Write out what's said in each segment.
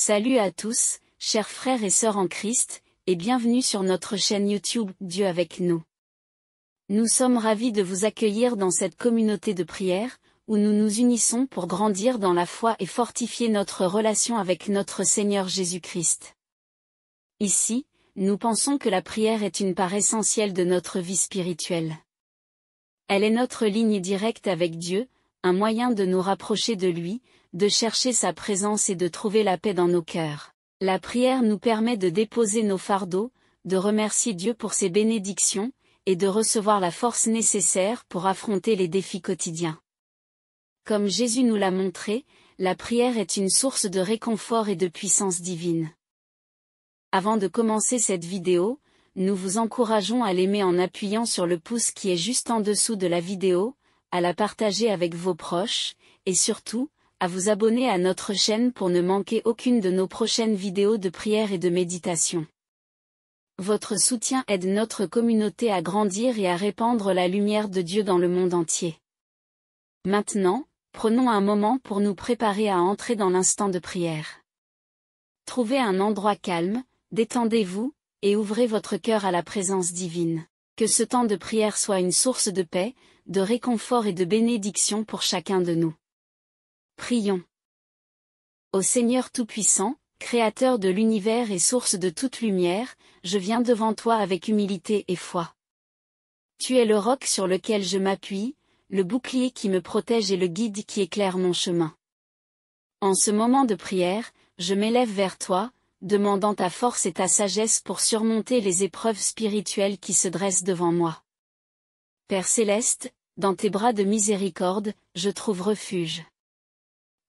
Salut à tous, chers frères et sœurs en Christ, et bienvenue sur notre chaîne YouTube Dieu avec nous. Nous sommes ravis de vous accueillir dans cette communauté de prière, où nous nous unissons pour grandir dans la foi et fortifier notre relation avec notre Seigneur Jésus-Christ. Ici, nous pensons que la prière est une part essentielle de notre vie spirituelle. Elle est notre ligne directe avec Dieu, un moyen de nous rapprocher de lui, de chercher sa présence et de trouver la paix dans nos cœurs. La prière nous permet de déposer nos fardeaux, de remercier Dieu pour ses bénédictions, et de recevoir la force nécessaire pour affronter les défis quotidiens. Comme Jésus nous l'a montré, la prière est une source de réconfort et de puissance divine. Avant de commencer cette vidéo, nous vous encourageons à l'aimer en appuyant sur le pouce qui est juste en dessous de la vidéo, à la partager avec vos proches, et surtout, à vous abonner à notre chaîne pour ne manquer aucune de nos prochaines vidéos de prière et de méditation. Votre soutien aide notre communauté à grandir et à répandre la lumière de Dieu dans le monde entier. Maintenant, prenons un moment pour nous préparer à entrer dans l'instant de prière. Trouvez un endroit calme, détendez-vous, et ouvrez votre cœur à la présence divine. Que ce temps de prière soit une source de paix, de réconfort et de bénédiction pour chacun de nous. Prions. Ô Seigneur Tout-Puissant, Créateur de l'univers et source de toute lumière, je viens devant toi avec humilité et foi. Tu es le roc sur lequel je m'appuie, le bouclier qui me protège et le guide qui éclaire mon chemin. En ce moment de prière, je m'élève vers toi, demandant ta force et ta sagesse pour surmonter les épreuves spirituelles qui se dressent devant moi. Père céleste, dans tes bras de miséricorde, je trouve refuge.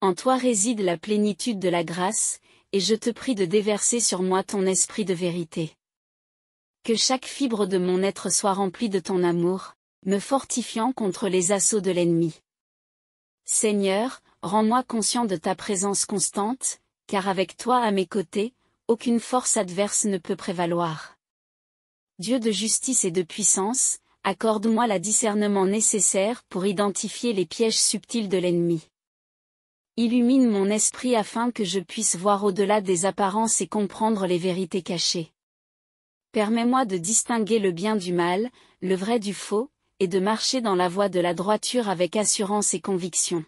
En toi réside la plénitude de la grâce, et je te prie de déverser sur moi ton esprit de vérité. Que chaque fibre de mon être soit remplie de ton amour, me fortifiant contre les assauts de l'ennemi. Seigneur, rends-moi conscient de ta présence constante, car avec toi à mes côtés, aucune force adverse ne peut prévaloir. Dieu de justice et de puissance, accorde-moi le discernement nécessaire pour identifier les pièges subtils de l'ennemi. Illumine mon esprit afin que je puisse voir au-delà des apparences et comprendre les vérités cachées. Permets-moi de distinguer le bien du mal, le vrai du faux, et de marcher dans la voie de la droiture avec assurance et conviction.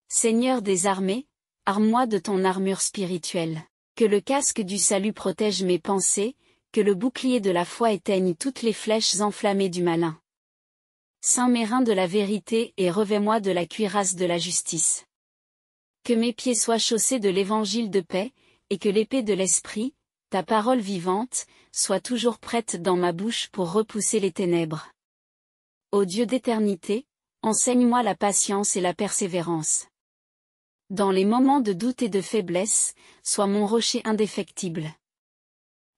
Seigneur des armées, arme-moi de ton armure spirituelle. Que le casque du salut protège mes pensées, que le bouclier de la foi éteigne toutes les flèches enflammées du malin. Ceins mes reins de la vérité et revêt-moi de la cuirasse de la justice. Que mes pieds soient chaussés de l'évangile de paix, et que l'épée de l'esprit, ta parole vivante, soit toujours prête dans ma bouche pour repousser les ténèbres. Ô Dieu d'éternité, enseigne-moi la patience et la persévérance. Dans les moments de doute et de faiblesse, sois mon rocher indéfectible.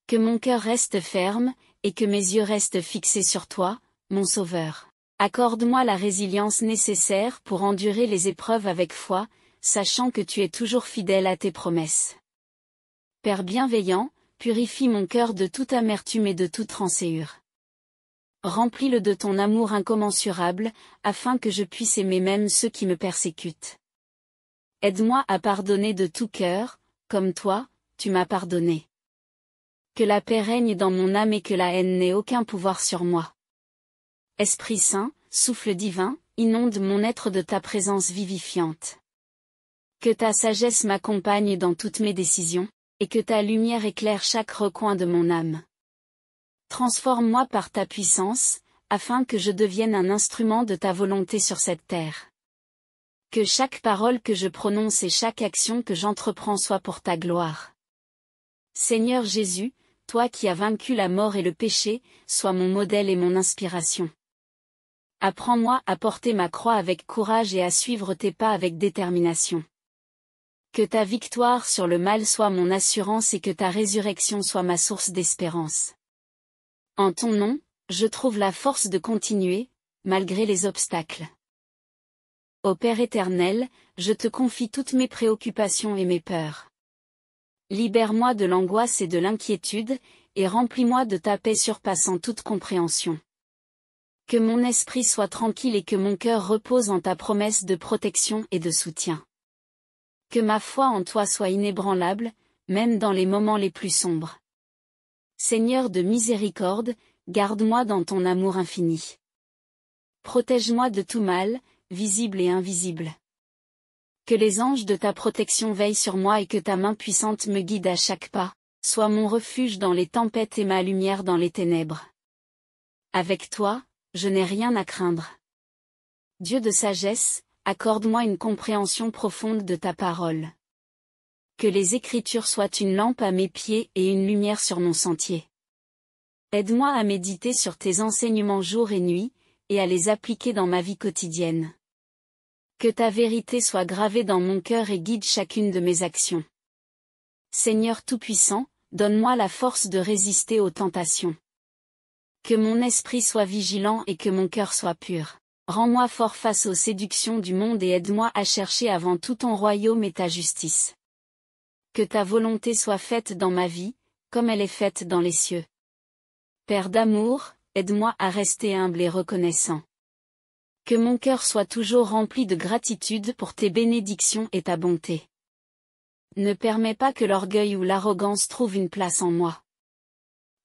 Que mon cœur reste ferme, et que mes yeux restent fixés sur toi, mon Sauveur. Accorde-moi la résilience nécessaire pour endurer les épreuves avec foi, sachant que tu es toujours fidèle à tes promesses. Père bienveillant, purifie mon cœur de toute amertume et de toute rancœur. Remplis-le de ton amour incommensurable, afin que je puisse aimer même ceux qui me persécutent. Aide-moi à pardonner de tout cœur, comme toi, tu m'as pardonné. Que la paix règne dans mon âme et que la haine n'ait aucun pouvoir sur moi. Esprit Saint, souffle divin, inonde mon être de ta présence vivifiante. Que ta sagesse m'accompagne dans toutes mes décisions, et que ta lumière éclaire chaque recoin de mon âme. Transforme-moi par ta puissance, afin que je devienne un instrument de ta volonté sur cette terre. Que chaque parole que je prononce et chaque action que j'entreprends soit pour ta gloire. Seigneur Jésus, toi qui as vaincu la mort et le péché, sois mon modèle et mon inspiration. Apprends-moi à porter ma croix avec courage et à suivre tes pas avec détermination. Que ta victoire sur le mal soit mon assurance et que ta résurrection soit ma source d'espérance. En ton nom, je trouve la force de continuer, malgré les obstacles. Ô Père éternel, je te confie toutes mes préoccupations et mes peurs. Libère-moi de l'angoisse et de l'inquiétude, et remplis-moi de ta paix surpassant toute compréhension. Que mon esprit soit tranquille et que mon cœur repose en ta promesse de protection et de soutien. Que ma foi en toi soit inébranlable, même dans les moments les plus sombres. Seigneur de miséricorde, garde-moi dans ton amour infini. Protège-moi de tout mal, visible et invisible. Que les anges de ta protection veillent sur moi et que ta main puissante me guide à chaque pas, sois mon refuge dans les tempêtes et ma lumière dans les ténèbres. Avec toi, je n'ai rien à craindre. Dieu de sagesse, accorde-moi une compréhension profonde de ta parole. Que les Écritures soient une lampe à mes pieds et une lumière sur mon sentier. Aide-moi à méditer sur tes enseignements jour et nuit, et à les appliquer dans ma vie quotidienne. Que ta vérité soit gravée dans mon cœur et guide chacune de mes actions. Seigneur Tout-Puissant, donne-moi la force de résister aux tentations. Que mon esprit soit vigilant et que mon cœur soit pur. Rends-moi fort face aux séductions du monde et aide-moi à chercher avant tout ton royaume et ta justice. Que ta volonté soit faite dans ma vie, comme elle est faite dans les cieux. Père d'amour, aide-moi à rester humble et reconnaissant. Que mon cœur soit toujours rempli de gratitude pour tes bénédictions et ta bonté. Ne permets pas que l'orgueil ou l'arrogance trouve une place en moi.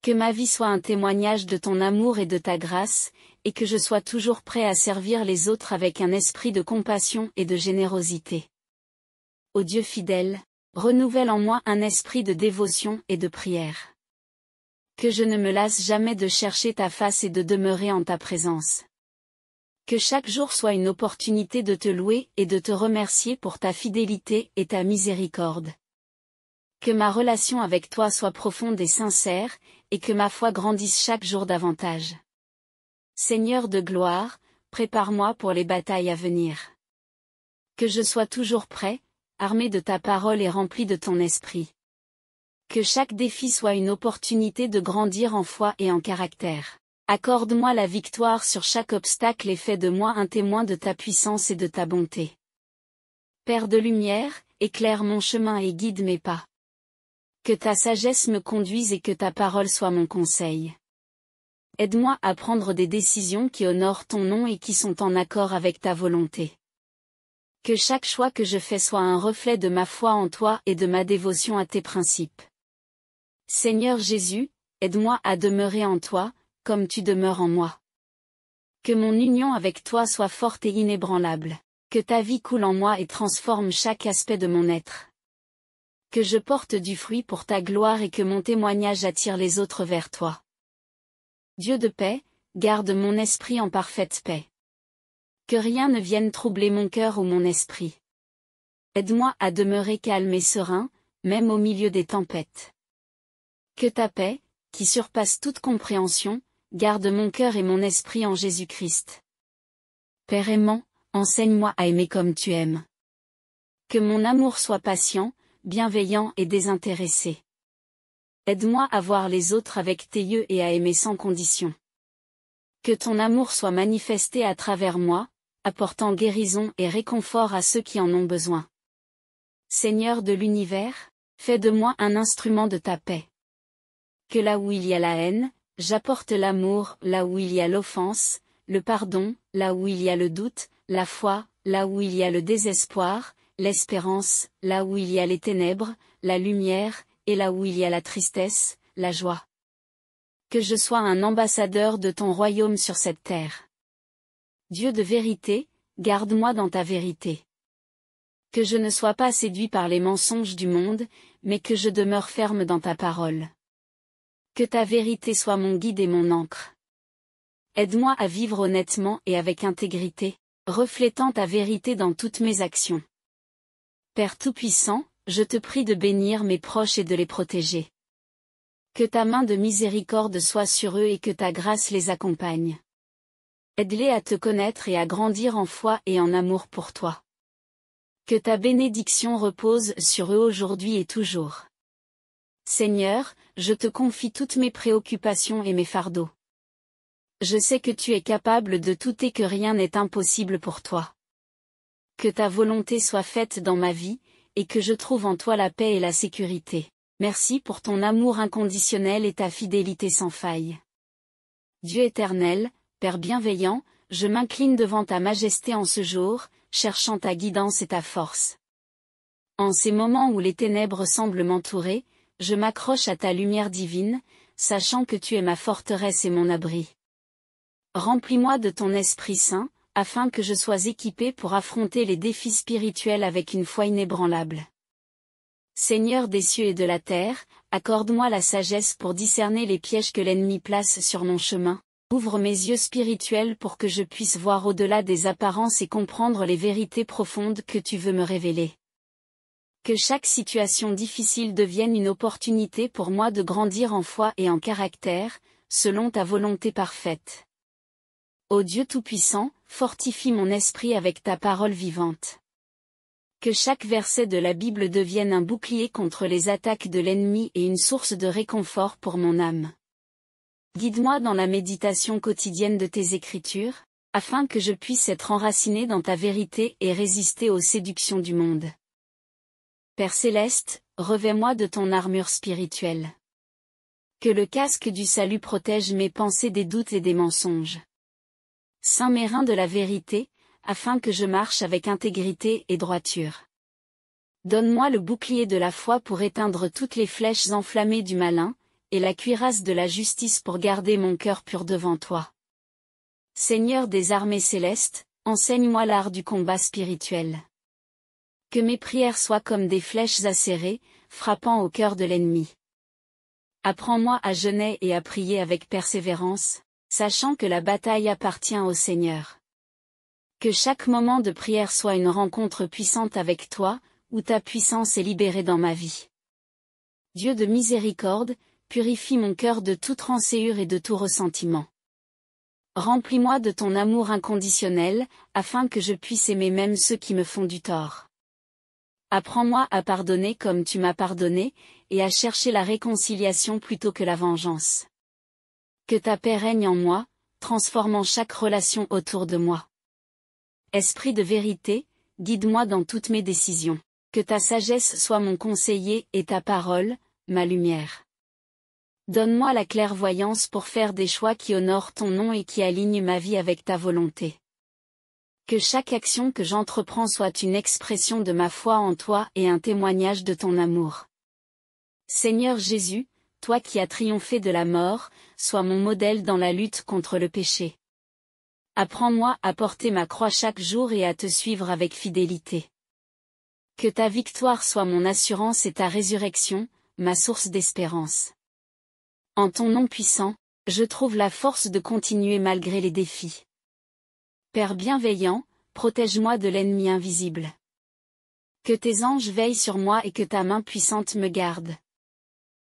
Que ma vie soit un témoignage de ton amour et de ta grâce, et que je sois toujours prêt à servir les autres avec un esprit de compassion et de générosité. Ô Dieu fidèle, renouvelle en moi un esprit de dévotion et de prière. Que je ne me lasse jamais de chercher ta face et de demeurer en ta présence. Que chaque jour soit une opportunité de te louer et de te remercier pour ta fidélité et ta miséricorde. Que ma relation avec toi soit profonde et sincère, et que ma foi grandisse chaque jour davantage. Seigneur de gloire, prépare-moi pour les batailles à venir. Que je sois toujours prêt, armé de ta parole et rempli de ton esprit. Que chaque défi soit une opportunité de grandir en foi et en caractère. Accorde-moi la victoire sur chaque obstacle et fais de moi un témoin de ta puissance et de ta bonté. Père de lumière, éclaire mon chemin et guide mes pas. Que ta sagesse me conduise et que ta parole soit mon conseil. Aide-moi à prendre des décisions qui honorent ton nom et qui sont en accord avec ta volonté. Que chaque choix que je fais soit un reflet de ma foi en toi et de ma dévotion à tes principes. Seigneur Jésus, aide-moi à demeurer en toi, comme tu demeures en moi. Que mon union avec toi soit forte et inébranlable. Que ta vie coule en moi et transforme chaque aspect de mon être. Que je porte du fruit pour ta gloire et que mon témoignage attire les autres vers toi. Dieu de paix, garde mon esprit en parfaite paix. Que rien ne vienne troubler mon cœur ou mon esprit. Aide-moi à demeurer calme et serein, même au milieu des tempêtes. Que ta paix, qui surpasse toute compréhension, garde mon cœur et mon esprit en Jésus-Christ. Père aimant, enseigne-moi à aimer comme tu aimes. Que mon amour soit patient, bienveillant et désintéressé. Aide-moi à voir les autres avec tes yeux et à aimer sans condition. Que ton amour soit manifesté à travers moi, apportant guérison et réconfort à ceux qui en ont besoin. Seigneur de l'univers, fais de moi un instrument de ta paix. Que là où il y a la haine, j'apporte l'amour, là où il y a l'offense, le pardon, là où il y a le doute, la foi, là où il y a le désespoir, l'espérance, là où il y a les ténèbres, la lumière, et là où il y a la tristesse, la joie. Que je sois un ambassadeur de ton royaume sur cette terre. Dieu de vérité, garde-moi dans ta vérité. Que je ne sois pas séduit par les mensonges du monde, mais que je demeure ferme dans ta parole. Que ta vérité soit mon guide et mon ancre. Aide-moi à vivre honnêtement et avec intégrité, reflétant ta vérité dans toutes mes actions. Père Tout-Puissant, je te prie de bénir mes proches et de les protéger. Que ta main de miséricorde soit sur eux et que ta grâce les accompagne. Aide-les à te connaître et à grandir en foi et en amour pour toi. Que ta bénédiction repose sur eux aujourd'hui et toujours. Seigneur, je te confie toutes mes préoccupations et mes fardeaux. Je sais que tu es capable de tout et que rien n'est impossible pour toi. Que ta volonté soit faite dans ma vie, et que je trouve en toi la paix et la sécurité. Merci pour ton amour inconditionnel et ta fidélité sans faille. Dieu éternel, Père bienveillant, je m'incline devant ta majesté en ce jour, cherchant ta guidance et ta force. En ces moments où les ténèbres semblent m'entourer, je m'accroche à ta lumière divine, sachant que tu es ma forteresse et mon abri. Remplis-moi de ton Esprit Saint, afin que je sois équipé pour affronter les défis spirituels avec une foi inébranlable. Seigneur des cieux et de la terre, accorde-moi la sagesse pour discerner les pièges que l'ennemi place sur mon chemin. Ouvre mes yeux spirituels pour que je puisse voir au-delà des apparences et comprendre les vérités profondes que tu veux me révéler. Que chaque situation difficile devienne une opportunité pour moi de grandir en foi et en caractère, selon ta volonté parfaite. Ô Dieu Tout-Puissant, fortifie mon esprit avec ta parole vivante. Que chaque verset de la Bible devienne un bouclier contre les attaques de l'ennemi et une source de réconfort pour mon âme. Guide-moi dans la méditation quotidienne de tes Écritures, afin que je puisse être enraciné dans ta vérité et résister aux séductions du monde. Père céleste, revêt-moi de ton armure spirituelle. Que le casque du salut protège mes pensées des doutes et des mensonges. Ceins mes reins de la vérité, afin que je marche avec intégrité et droiture. Donne-moi le bouclier de la foi pour éteindre toutes les flèches enflammées du malin, et la cuirasse de la justice pour garder mon cœur pur devant toi. Seigneur des armées célestes, enseigne-moi l'art du combat spirituel. Que mes prières soient comme des flèches acérées, frappant au cœur de l'ennemi. Apprends-moi à jeûner et à prier avec persévérance, sachant que la bataille appartient au Seigneur. Que chaque moment de prière soit une rencontre puissante avec toi, où ta puissance est libérée dans ma vie. Dieu de miséricorde, purifie mon cœur de toute rancœur et de tout ressentiment. Remplis-moi de ton amour inconditionnel, afin que je puisse aimer même ceux qui me font du tort. Apprends-moi à pardonner comme tu m'as pardonné, et à chercher la réconciliation plutôt que la vengeance. Que ta paix règne en moi, transformant chaque relation autour de moi. Esprit de vérité, guide-moi dans toutes mes décisions. Que ta sagesse soit mon conseiller et ta parole, ma lumière. Donne-moi la clairvoyance pour faire des choix qui honorent ton nom et qui alignent ma vie avec ta volonté. Que chaque action que j'entreprends soit une expression de ma foi en toi et un témoignage de ton amour. Seigneur Jésus, toi qui as triomphé de la mort, sois mon modèle dans la lutte contre le péché. Apprends-moi à porter ma croix chaque jour et à te suivre avec fidélité. Que ta victoire soit mon assurance et ta résurrection, ma source d'espérance. En ton nom puissant, je trouve la force de continuer malgré les défis. Père bienveillant, protège-moi de l'ennemi invisible. Que tes anges veillent sur moi et que ta main puissante me garde.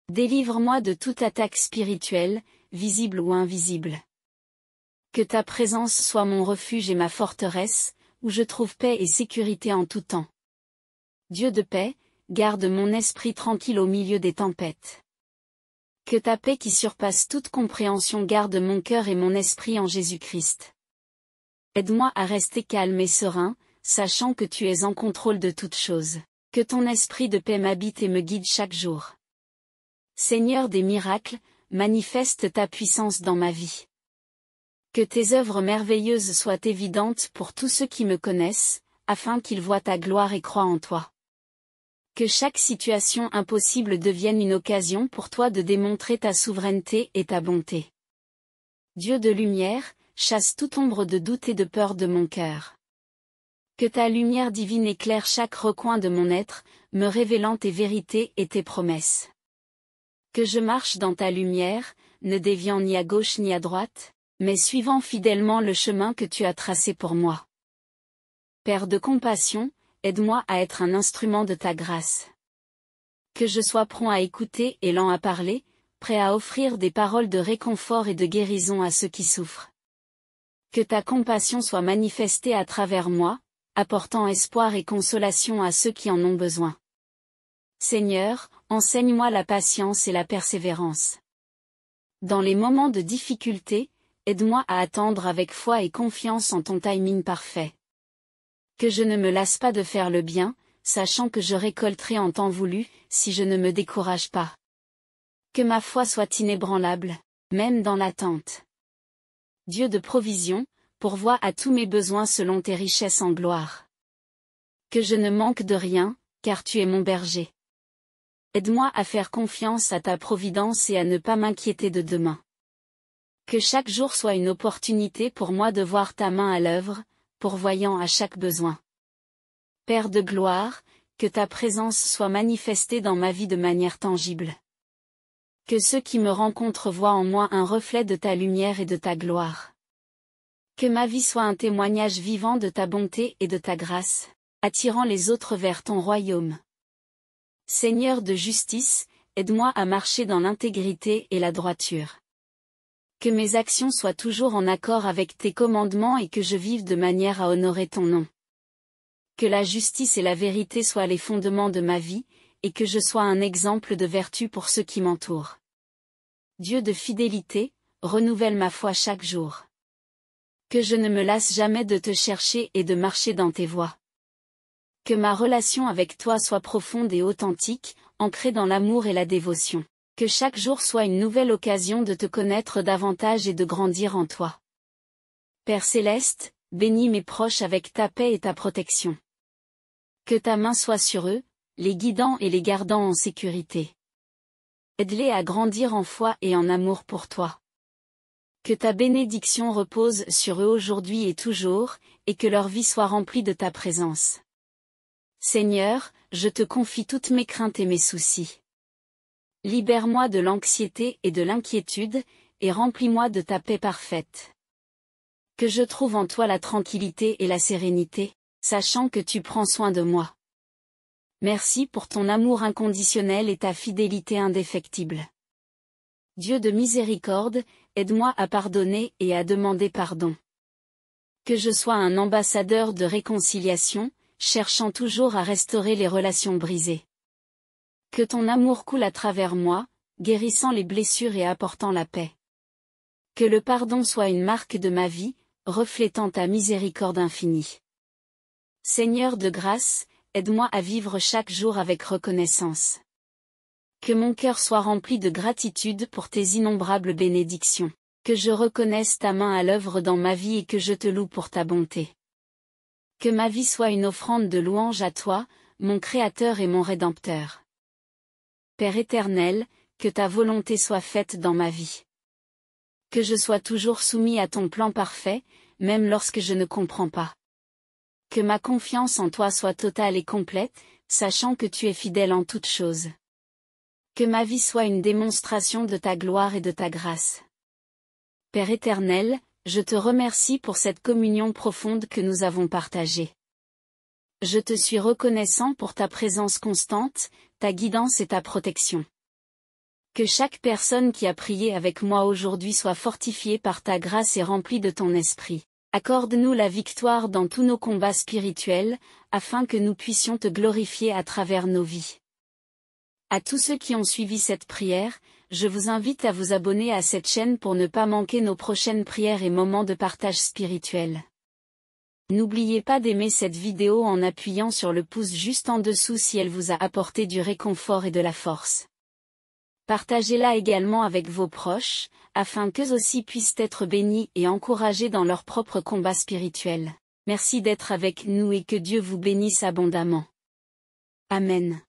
Délivre-moi de toute attaque spirituelle, visible ou invisible. Que ta présence soit mon refuge et ma forteresse, où je trouve paix et sécurité en tout temps. Dieu de paix, garde mon esprit tranquille au milieu des tempêtes. Que ta paix qui surpasse toute compréhension garde mon cœur et mon esprit en Jésus-Christ. Aide-moi à rester calme et serein, sachant que tu es en contrôle de toutes choses. Que ton esprit de paix m'habite et me guide chaque jour. Seigneur des miracles, manifeste ta puissance dans ma vie. Que tes œuvres merveilleuses soient évidentes pour tous ceux qui me connaissent, afin qu'ils voient ta gloire et croient en toi. Que chaque situation impossible devienne une occasion pour toi de démontrer ta souveraineté et ta bonté. Dieu de lumière, chasse toute ombre de doute et de peur de mon cœur. Que ta lumière divine éclaire chaque recoin de mon être, me révélant tes vérités et tes promesses. Que je marche dans ta lumière, ne déviant ni à gauche ni à droite, mais suivant fidèlement le chemin que tu as tracé pour moi. Père de compassion, aide-moi à être un instrument de ta grâce. Que je sois prompt à écouter et lent à parler, prêt à offrir des paroles de réconfort et de guérison à ceux qui souffrent. Que ta compassion soit manifestée à travers moi, apportant espoir et consolation à ceux qui en ont besoin. Seigneur, enseigne-moi la patience et la persévérance. Dans les moments de difficulté, aide-moi à attendre avec foi et confiance en ton timing parfait. Que je ne me lasse pas de faire le bien, sachant que je récolterai en temps voulu, si je ne me décourage pas. Que ma foi soit inébranlable, même dans l'attente. Dieu de provision, pourvois à tous mes besoins selon tes richesses en gloire. Que je ne manque de rien, car tu es mon berger. Aide-moi à faire confiance à ta providence et à ne pas m'inquiéter de demain. Que chaque jour soit une opportunité pour moi de voir ta main à l'œuvre, pourvoyant à chaque besoin. Père de gloire, que ta présence soit manifestée dans ma vie de manière tangible. Que ceux qui me rencontrent voient en moi un reflet de ta lumière et de ta gloire. Que ma vie soit un témoignage vivant de ta bonté et de ta grâce, attirant les autres vers ton royaume. Seigneur de justice, aide-moi à marcher dans l'intégrité et la droiture. Que mes actions soient toujours en accord avec tes commandements et que je vive de manière à honorer ton nom. Que la justice et la vérité soient les fondements de ma vie, et que je sois un exemple de vertu pour ceux qui m'entourent. Dieu de fidélité, renouvelle ma foi chaque jour. Que je ne me lasse jamais de te chercher et de marcher dans tes voies. Que ma relation avec toi soit profonde et authentique, ancrée dans l'amour et la dévotion. Que chaque jour soit une nouvelle occasion de te connaître davantage et de grandir en toi. Père céleste, bénis mes proches avec ta paix et ta protection. Que ta main soit sur eux, les guidant et les gardant en sécurité. Aide-les à grandir en foi et en amour pour toi. Que ta bénédiction repose sur eux aujourd'hui et toujours, et que leur vie soit remplie de ta présence. Seigneur, je te confie toutes mes craintes et mes soucis. Libère-moi de l'anxiété et de l'inquiétude, et remplis-moi de ta paix parfaite. Que je trouve en toi la tranquillité et la sérénité, sachant que tu prends soin de moi. Merci pour ton amour inconditionnel et ta fidélité indéfectible. Dieu de miséricorde, aide-moi à pardonner et à demander pardon. Que je sois un ambassadeur de réconciliation, cherchant toujours à restaurer les relations brisées. Que ton amour coule à travers moi, guérissant les blessures et apportant la paix. Que le pardon soit une marque de ma vie, reflétant ta miséricorde infinie. Seigneur de grâce, aide-moi à vivre chaque jour avec reconnaissance. Que mon cœur soit rempli de gratitude pour tes innombrables bénédictions. Que je reconnaisse ta main à l'œuvre dans ma vie et que je te loue pour ta bonté. Que ma vie soit une offrande de louange à toi, mon Créateur et mon Rédempteur. Père éternel, que ta volonté soit faite dans ma vie. Que je sois toujours soumis à ton plan parfait, même lorsque je ne comprends pas. Que ma confiance en toi soit totale et complète, sachant que tu es fidèle en toutes choses. Que ma vie soit une démonstration de ta gloire et de ta grâce. Père éternel, je te remercie pour cette communion profonde que nous avons partagée. Je te suis reconnaissant pour ta présence constante, ta guidance et ta protection. Que chaque personne qui a prié avec moi aujourd'hui soit fortifiée par ta grâce et remplie de ton esprit. Accorde-nous la victoire dans tous nos combats spirituels, afin que nous puissions te glorifier à travers nos vies. À tous ceux qui ont suivi cette prière, je vous invite à vous abonner à cette chaîne pour ne pas manquer nos prochaines prières et moments de partage spirituel. N'oubliez pas d'aimer cette vidéo en appuyant sur le pouce juste en dessous si elle vous a apporté du réconfort et de la force. Partagez-la également avec vos proches, afin qu'eux aussi puissent être bénis et encouragés dans leur propre combat spirituel. Merci d'être avec nous et que Dieu vous bénisse abondamment. Amen.